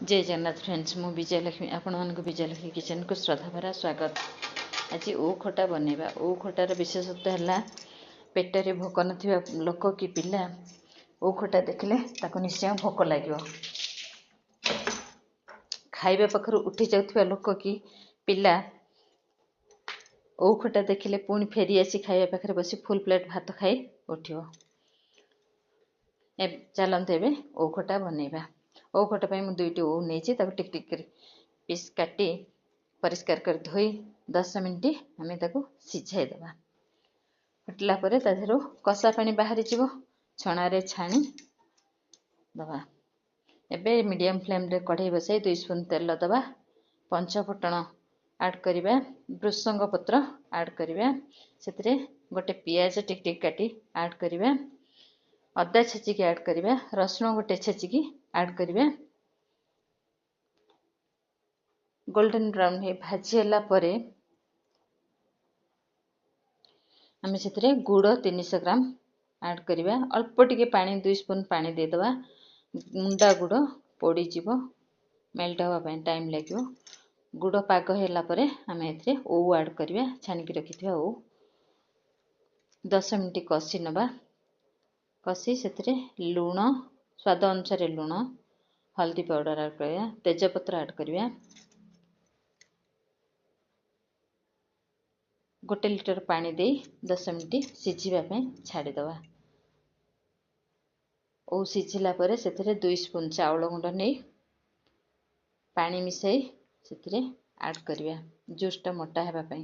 जय जगन्नाथ फ्रेंड्स मु विजयलक्ष्मी आपण मानक विजयलक्ष्मी किचन को श्रद्धा भरा स्वागत। आज ओ खटा बनैबा। ओ खटार विशेषत्व है पेटरे भोक नथिबा लोक कि पिला ओ खटा देखले ताको निश्चय भोक लागियो। खाइबा पाखरु उठी जाउथिबा लोक कि पिला ओ खटा देखले पुणी फेरी आसी खाइबा पाखरे बसी फुल प्लेट भात खाई उठियो। चलते एबे ओ खटा बनैबा। ओ खटा पे मु दुईटी ओ नेछि ताको टिक टिक कर पीस काटी परिष्कार कर धोई 10 मिनिट आमे ताको सिझाई देबा। फुटला परे ताधरो कसा पानी बाहरी जिवो छणा रे छाणी दबा। एबे मीडियम फ्लेम रे कढ़ाई बसाई 2 स्पून तेल दबा। पंच फुटण ऐड करिबा, भृसंग पत्र ऐड करिबा, सेतरे गोटे पियाज टिक टिक काटी ऐड करिबा, अदा छेचिकी ऐड करिबा, रसुण गोटे छेचिकी ऐड करिबा। गोल्डन ब्राउन हे भाजी हला परे आमे सेतरे गुड़ 300 ग्राम ऐड करिबा। अल्प टिके पानी 2 स्पून पानी दे दबा। मुंडा गुड़ पोड़ी जीवो, मेल्ट हवा पय टाइम लागियो। गुड़ पाग हेला परे आमे एथरे ओ ऐड करिबा, छानी की रखिथिबा ओ 10 मिनिट कसी नबा। कसी सेतरे लूण स्वाद अनुसार लूण, हल्दी पाउडर ऐड करिया, तेजपत्र ऐड करिया, 1 लिटर पानी दे 10 मिनिट सिझिबा पय छाडी दबा। ओ सिझिला परे सेतरे 2 स्पून चावल गुंड नै पानी मिसाई सेतरे ऐड करिया, जूसटा मोटा हेबा पय।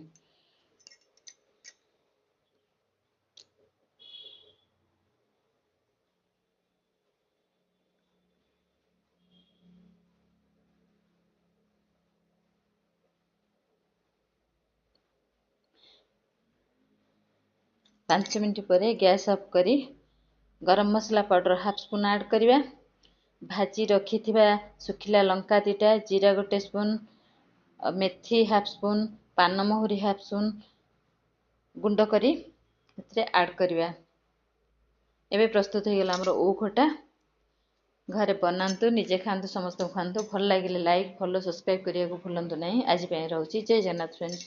5 मिनिट परे गैस ऑफ करी गरम मसला पाउडर हाफ स्पून ऐड करिबा। भाजी रखिथिबा सुखिला लंका 2टा, जीरा 1 स्पून, मेथी हाफ स्पून, पान महुरी हाफ स्पून गुंड करी एतरे ऐड करिबा। एबे प्रस्तुत हो गला हमरो ओ खटा। घरे बनांतु, निजे खांतु, समस्त खांतु। भल लागिले लाइक फॉलो सब्सक्राइब करिया को भूलंतु नहीं। आज पे रहउची। जय जगन्नाथ फ्रेंड्स।